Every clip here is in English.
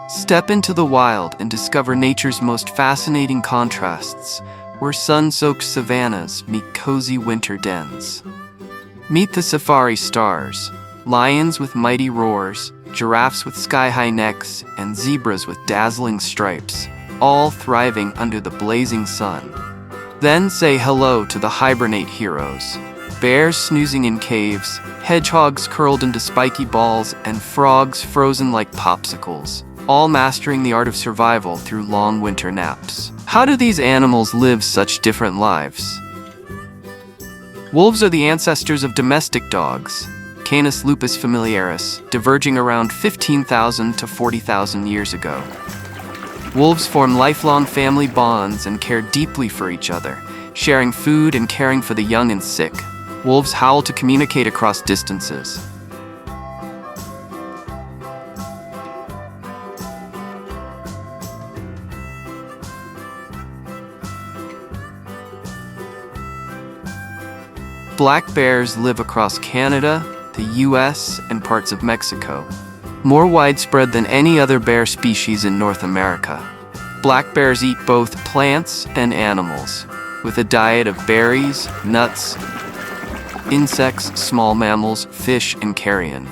Step into the wild and discover nature's most fascinating contrasts, where sun-soaked savannas meet cozy winter dens. Meet the safari stars, lions with mighty roars, giraffes with sky-high necks, and zebras with dazzling stripes, all thriving under the blazing sun. Then say hello to the hibernate heroes, bears snoozing in caves, hedgehogs curled into spiky balls, and frogs frozen like popsicles, all mastering the art of survival through long winter naps. How do these animals live such different lives? Wolves are the ancestors of domestic dogs, Canis lupus familiaris, diverging around 15,000 to 40,000 years ago. Wolves form lifelong family bonds and care deeply for each other, sharing food and caring for the young and sick. Wolves howl to communicate across distances. Black bears live across Canada, the US, and parts of Mexico, more widespread than any other bear species in North America. Black bears eat both plants and animals, with a diet of berries, nuts, insects, small mammals, fish, and carrion.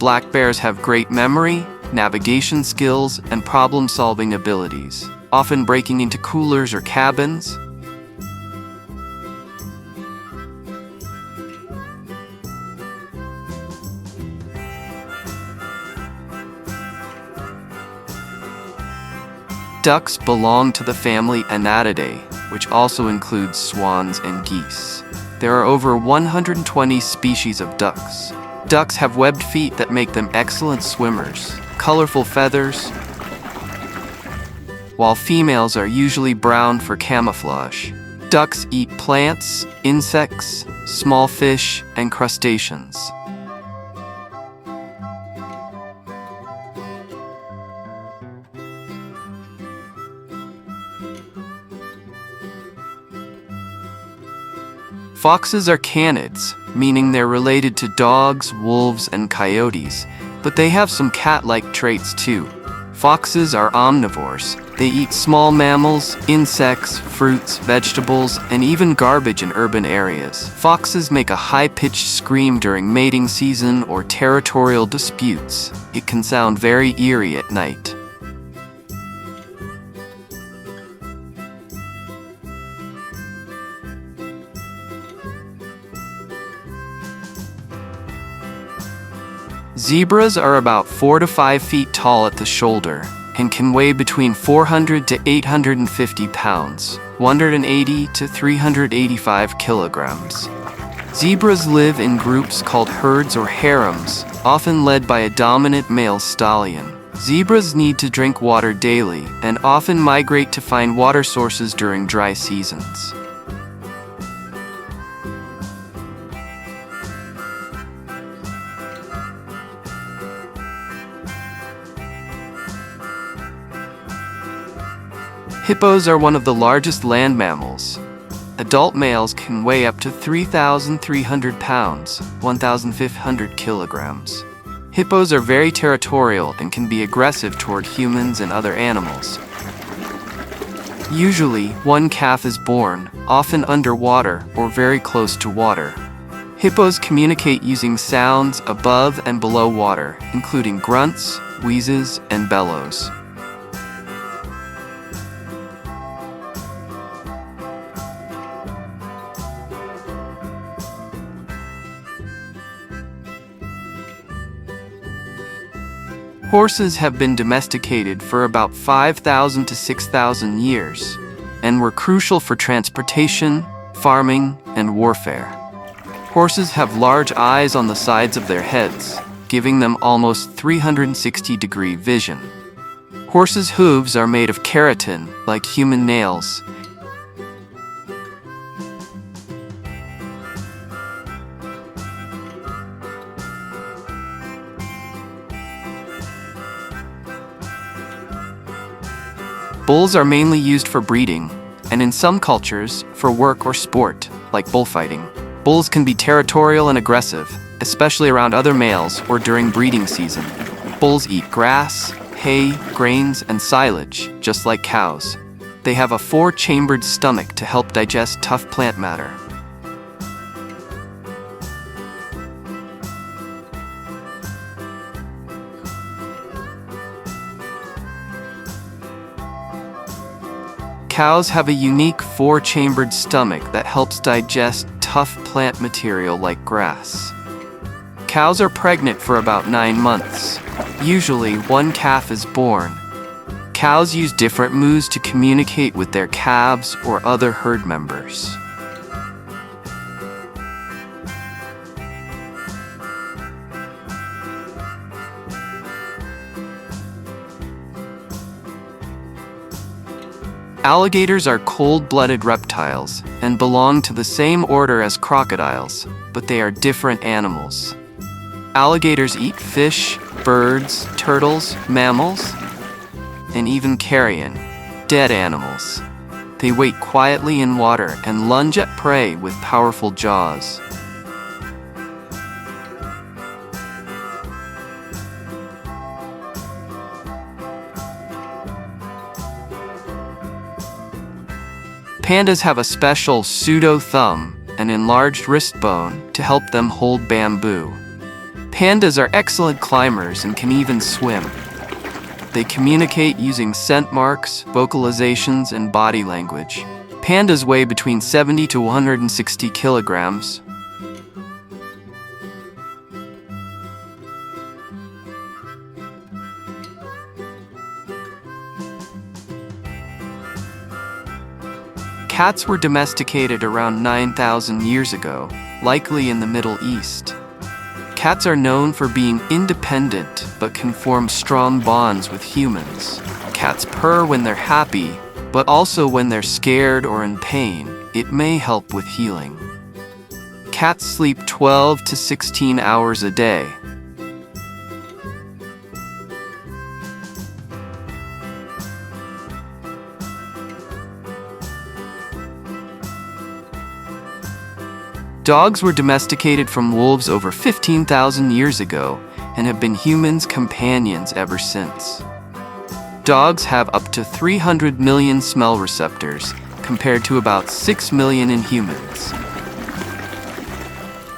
Black bears have great memory, navigation skills, and problem-solving abilities, often breaking into coolers or cabins. Ducks belong to the family Anatidae, which also includes swans and geese. There are over 120 species of ducks. Ducks have webbed feet that make them excellent swimmers, colorful feathers, while females are usually brown for camouflage. Ducks eat plants, insects, small fish, and crustaceans. Foxes are canids, meaning they're related to dogs, wolves, and coyotes, but they have some cat-like traits too. Foxes are omnivores. They eat small mammals, insects, fruits, vegetables, and even garbage in urban areas. Foxes make a high-pitched scream during mating season or territorial disputes. It can sound very eerie at night. Zebras are about 4 to 5 feet tall at the shoulder and can weigh between 400 to 850 pounds, 180 to 385 kilograms. Zebras live in groups called herds or harems, often led by a dominant male stallion. Zebras need to drink water daily and often migrate to find water sources during dry seasons. Hippos are one of the largest land mammals. Adult males can weigh up to 3,300 pounds, 1,500 kilograms. Hippos are very territorial and can be aggressive toward humans and other animals. Usually, one calf is born, often underwater or very close to water. Hippos communicate using sounds above and below water, including grunts, wheezes, and bellows. Horses have been domesticated for about 5,000 to 6,000 years and were crucial for transportation, farming, and warfare. Horses have large eyes on the sides of their heads, giving them almost 360-degree vision. Horses' hooves are made of keratin, like human nails. Bulls are mainly used for breeding, and in some cultures, for work or sport, like bullfighting. Bulls can be territorial and aggressive, especially around other males or during breeding season. Bulls eat grass, hay, grains, and silage, just like cows. They have a 4-chambered stomach to help digest tough plant matter. Cows have a unique 4-chambered stomach that helps digest tough plant material like grass. Cows are pregnant for about 9 months. Usually, one calf is born. Cows use different moos to communicate with their calves or other herd members. Alligators are cold-blooded reptiles and belong to the same order as crocodiles, but they are different animals. Alligators eat fish, birds, turtles, mammals, and even carrion, dead animals. They wait quietly in water and lunge at prey with powerful jaws. Pandas have a special pseudo-thumb, an enlarged wrist bone, to help them hold bamboo. Pandas are excellent climbers and can even swim. They communicate using scent marks, vocalizations, and body language. Pandas weigh between 70 to 160 kilograms. Cats were domesticated around 9,000 years ago, likely in the Middle East. Cats are known for being independent but can form strong bonds with humans. Cats purr when they're happy, but also when they're scared or in pain. It may help with healing. Cats sleep 12 to 16 hours a day. Dogs were domesticated from wolves over 15,000 years ago and have been humans' companions ever since. Dogs have up to 300 million smell receptors, compared to about 6 million in humans.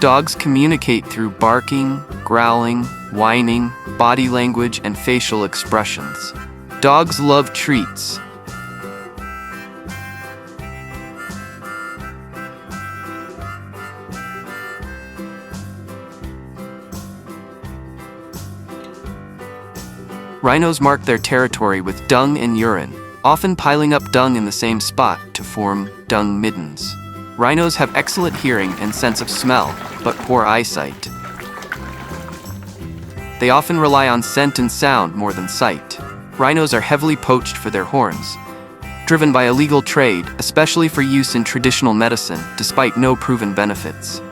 Dogs communicate through barking, growling, whining, body language, and facial expressions. Dogs love treats. Rhinos mark their territory with dung and urine, often piling up dung in the same spot to form dung middens. Rhinos have excellent hearing and sense of smell, but poor eyesight. They often rely on scent and sound more than sight. Rhinos are heavily poached for their horns, driven by illegal trade, especially for use in traditional medicine, despite no proven benefits.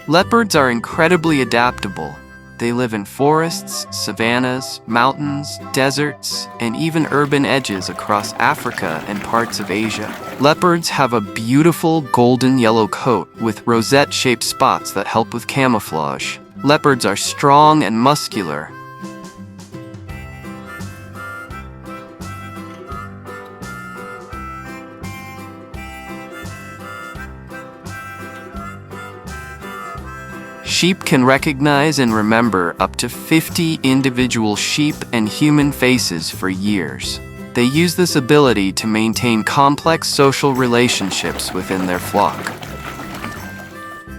Leopards are incredibly adaptable. They live in forests, savannas, mountains, deserts, and even urban edges across Africa and parts of Asia. Leopards have a beautiful golden yellow coat with rosette-shaped spots that help with camouflage. Leopards are strong and muscular. Sheep can recognize and remember up to 50 individual sheep and human faces for years. They use this ability to maintain complex social relationships within their flock.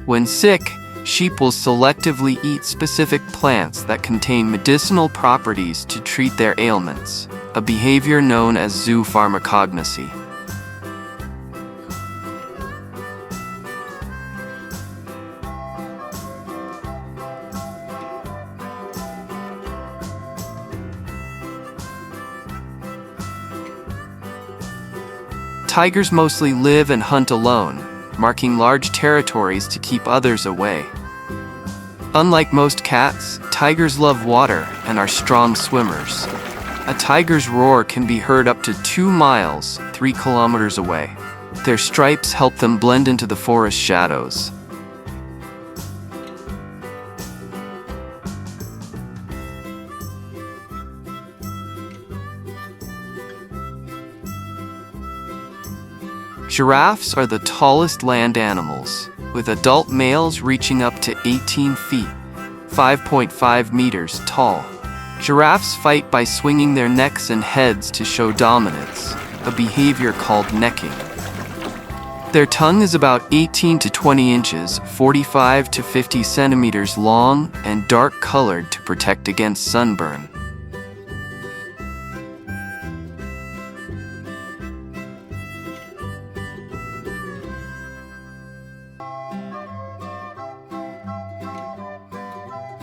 When sick, sheep will selectively eat specific plants that contain medicinal properties to treat their ailments, a behavior known as zoopharmacognosy. Tigers mostly live and hunt alone, marking large territories to keep others away. Unlike most cats, tigers love water and are strong swimmers. A tiger's roar can be heard up to 2 miles, 3 kilometers away. Their stripes help them blend into the forest shadows. Giraffes are the tallest land animals, with adult males reaching up to 18 feet, 5.5 meters tall. Giraffes fight by swinging their necks and heads to show dominance, a behavior called necking. Their tongue is about 18 to 20 inches, 45 to 50 centimeters long, and dark-colored to protect against sunburn.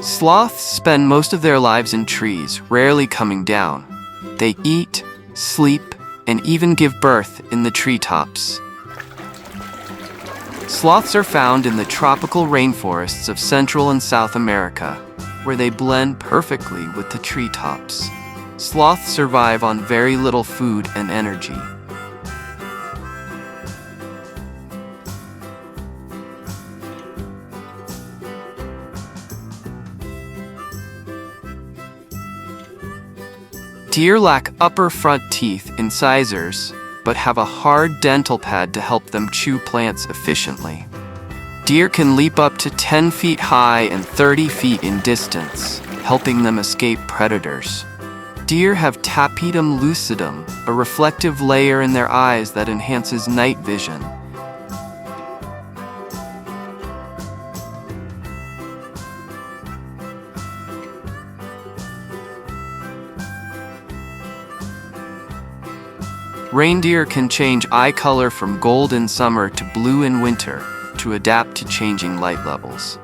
Sloths spend most of their lives in trees, rarely coming down. They eat, sleep, and even give birth in the treetops. Sloths are found in the tropical rainforests of Central and South America, where they blend perfectly with the treetops. Sloths survive on very little food and energy. Deer lack upper front teeth, incisors, but have a hard dental pad to help them chew plants efficiently. Deer can leap up to 10 feet high and 30 feet in distance, helping them escape predators. Deer have tapetum lucidum, a reflective layer in their eyes that enhances night vision. Reindeer can change eye color from gold in summer to blue in winter to adapt to changing light levels.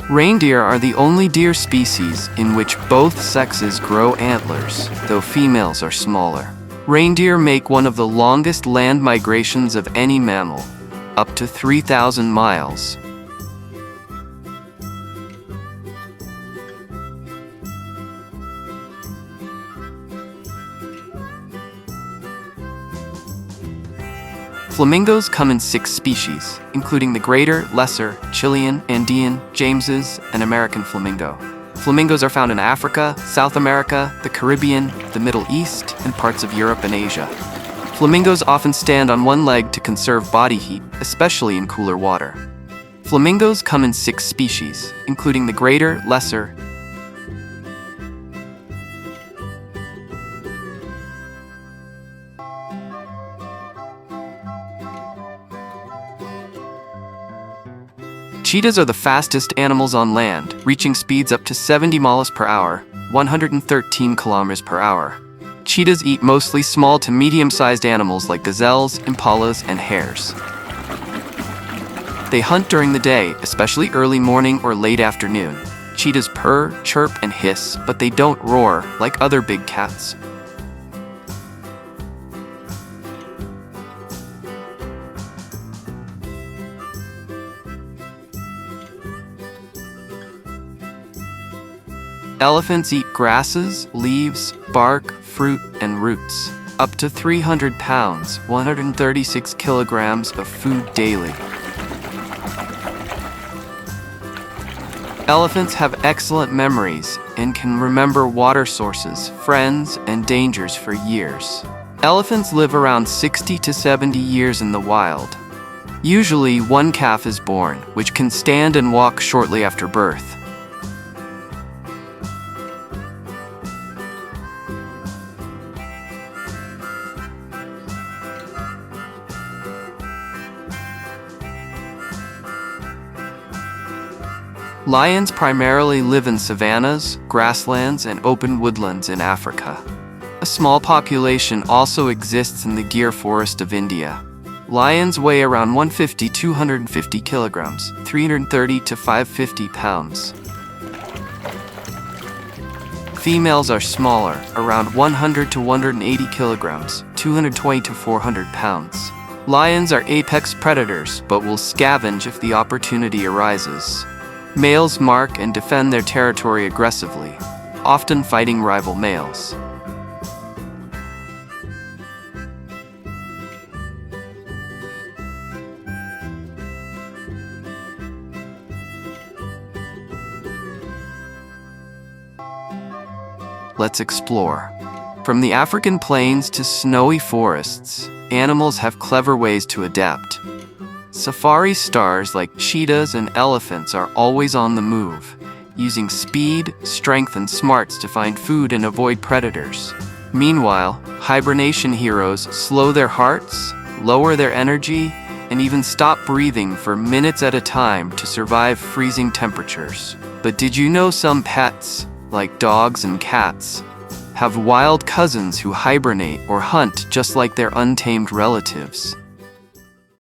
Reindeer are the only deer species in which both sexes grow antlers, though females are smaller. Reindeer make one of the longest land migrations of any mammal, up to 3,000 miles. Flamingos come in 6 species, including the greater, lesser, Chilean, Andean, James's, and American flamingo. Flamingos are found in Africa, South America, the Caribbean, the Middle East, and parts of Europe and Asia. Flamingos often stand on one leg to conserve body heat, especially in cooler water. Flamingos come in 6 species, including the greater, lesser, Cheetahs are the fastest animals on land, reaching speeds up to 70 miles per hour, 113 kilometers per hour. Cheetahs eat mostly small to medium-sized animals like gazelles, impalas, and hares. They hunt during the day, especially early morning or late afternoon. Cheetahs purr, chirp, and hiss, but they don't roar like other big cats. Elephants eat grasses, leaves, bark, fruit, and roots. Up to 300 pounds, 136 kilograms of food daily. Elephants have excellent memories and can remember water sources, friends, and dangers for years. Elephants live around 60 to 70 years in the wild. Usually, one calf is born, which can stand and walk shortly after birth. Lions primarily live in savannas, grasslands, and open woodlands in Africa. A small population also exists in the Gir forest of India. Lions weigh around 150–250 kilograms, 330 to 550 pounds. Females are smaller, around 100 to 180 kilograms, 220 to 400 pounds. Lions are apex predators, but will scavenge if the opportunity arises. Males mark and defend their territory aggressively, often fighting rival males. Let's explore. From the African plains to snowy forests, animals have clever ways to adapt. Safari stars like cheetahs and elephants are always on the move, using speed, strength, and smarts to find food and avoid predators. Meanwhile, hibernation heroes slow their hearts, lower their energy, and even stop breathing for minutes at a time to survive freezing temperatures. But did you know some pets, like dogs and cats, have wild cousins who hibernate or hunt just like their untamed relatives?